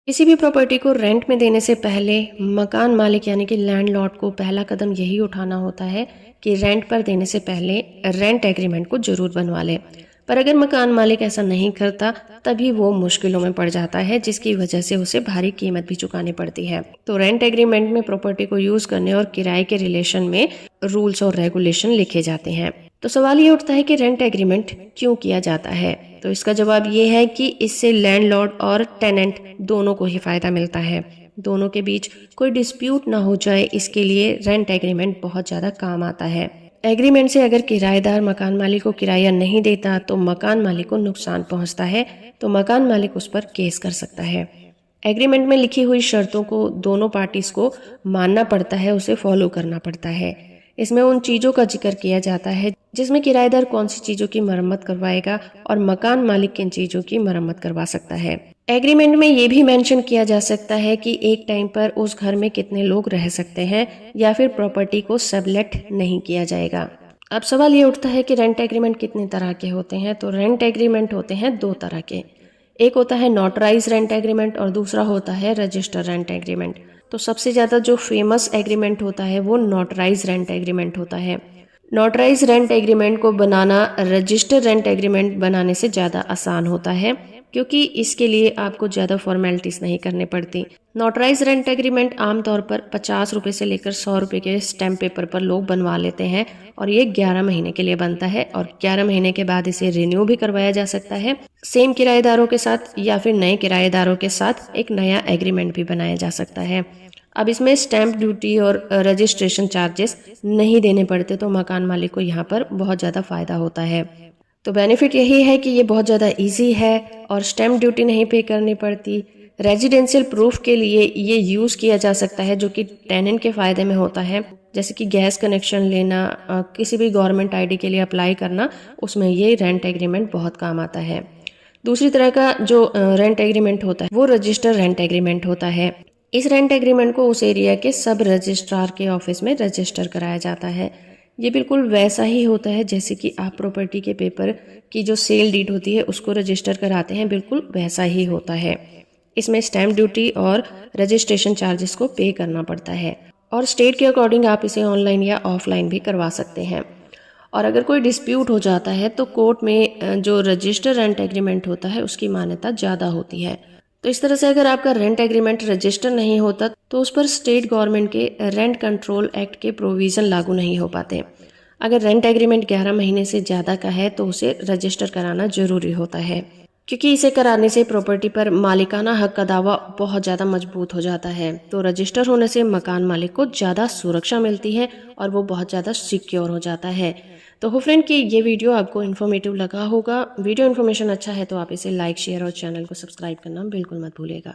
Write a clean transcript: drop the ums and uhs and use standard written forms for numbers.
किसी भी प्रॉपर्टी को रेंट में देने से पहले मकान मालिक यानी कि लैंडलॉर्ड को पहला कदम यही उठाना होता है कि रेंट पर देने से पहले रेंट एग्रीमेंट को जरूर बनवा ले। पर अगर मकान मालिक ऐसा नहीं करता तभी वो मुश्किलों में पड़ जाता है, जिसकी वजह से उसे भारी कीमत भी चुकानी पड़ती है। तो रेंट एग्रीमेंट में प्रॉपर्टी को यूज करने और किराए के रिलेशन में रूल्स और रेगुलेशन लिखे जाते हैं। तो सवाल ये उठता है कि रेंट एग्रीमेंट क्यों किया जाता है। तो इसका जवाब ये है कि इससे लैंडलॉर्ड और टेनेंट दोनों को ही फायदा मिलता है। दोनों के बीच कोई डिस्प्यूट ना हो जाए, इसके लिए रेंट एग्रीमेंट बहुत ज्यादा काम आता है। एग्रीमेंट से अगर किराएदार मकान मालिक को किराया नहीं देता तो मकान मालिक को नुकसान पहुंचता है, तो मकान मालिक उस पर केस कर सकता है। एग्रीमेंट में लिखी हुई शर्तों को दोनों पार्टीज को मानना पड़ता है, उसे फॉलो करना पड़ता है। इसमें उन चीजों का जिक्र किया जाता है जिसमें किराएदार कौन सी चीजों की मरम्मत करवाएगा और मकान मालिक किन चीजों की मरम्मत करवा सकता है। एग्रीमेंट में ये भी मेंशन किया जा सकता है कि एक टाइम पर उस घर में कितने लोग रह सकते हैं या फिर प्रॉपर्टी को सबलेट नहीं किया जाएगा। अब सवाल ये उठता है कि रेंट एग्रीमेंट कितने तरह के होते हैं। तो रेंट एग्रीमेंट होते हैं दो तरह के। एक होता है नोटराइज रेंट एग्रीमेंट और दूसरा होता है रजिस्टर रेंट एग्रीमेंट। तो सबसे ज़्यादा जो फेमस एग्रीमेंट होता है वो नोटराइज रेंट एग्रीमेंट होता है। नोटराइज रेंट एग्रीमेंट को बनाना रजिस्टर रेंट एग्रीमेंट बनाने से ज़्यादा आसान होता है, क्योंकि इसके लिए आपको ज़्यादा फॉर्मेलिटीज़ नहीं करनी पड़ती। नोटराइज रेंट एग्रीमेंट आमतौर पर 50 रुपये से लेकर 100 रुपये के स्टैम्प पेपर पर लोग बनवा लेते हैं और ये 11 महीने के लिए बनता है और 11 महीने के बाद इसे रिन्यू भी करवाया जा सकता है। सेम किराएदारों के साथ या फिर नए किराएदारों के साथ एक नया एग्रीमेंट भी बनाया जा सकता है। अब इसमें स्टैंप ड्यूटी और रजिस्ट्रेशन चार्जेस नहीं देने पड़ते, तो मकान मालिक को यहाँ पर बहुत ज़्यादा फायदा होता है। तो बेनिफिट यही है कि ये बहुत ज़्यादा इजी है और स्टैंप ड्यूटी नहीं पे करनी पड़ती। रेजिडेंशियल प्रूफ के लिए ये यूज़ किया जा सकता है, जो कि टेनेंट के फ़ायदे में होता है, जैसे कि गैस कनेक्शन लेना, किसी भी गवर्नमेंट आईडी के लिए अप्लाई करना, उसमें ये रेंट एग्रीमेंट बहुत काम आता है। दूसरी तरह का जो रेंट एग्रीमेंट होता है वो रजिस्टर रेंट एग्रीमेंट होता है। इस रेंट एग्रीमेंट को उस एरिया के सब रजिस्ट्रार के ऑफिस में रजिस्टर कराया जाता है। ये बिल्कुल वैसा ही होता है जैसे कि आप प्रॉपर्टी के पेपर की जो सेल डीड होती है उसको रजिस्टर कराते हैं, बिल्कुल वैसा ही होता है। इसमें स्टैम्प ड्यूटी और रजिस्ट्रेशन चार्जेस को पे करना पड़ता है और स्टेट के अकॉर्डिंग आप इसे ऑनलाइन या ऑफलाइन भी करवा सकते हैं। और अगर कोई डिस्प्यूट हो जाता है तो कोर्ट में जो रजिस्टर रेंट एग्रीमेंट होता है उसकी मान्यता ज़्यादा होती है। तो इस तरह से अगर आपका रेंट एग्रीमेंट रजिस्टर नहीं होता तो उस पर स्टेट गवर्नमेंट के रेंट कंट्रोल एक्ट के प्रोविज़न लागू नहीं हो पाते। अगर रेंट एग्रीमेंट 11 महीने से ज़्यादा का है तो उसे रजिस्टर कराना जरूरी होता है, क्योंकि इसे कराने से प्रॉपर्टी पर मालिकाना हक का दावा बहुत ज़्यादा मजबूत हो जाता है। तो रजिस्टर होने से मकान मालिक को ज़्यादा सुरक्षा मिलती है और वो बहुत ज़्यादा सिक्योर हो जाता है। तो हो फ्रेंड कि ये वीडियो आपको इन्फॉर्मेटिव लगा होगा। वीडियो इन्फॉर्मेशन अच्छा है तो आप इसे लाइक, शेयर और चैनल को सब्सक्राइब करना बिल्कुल मत भूलिएगा।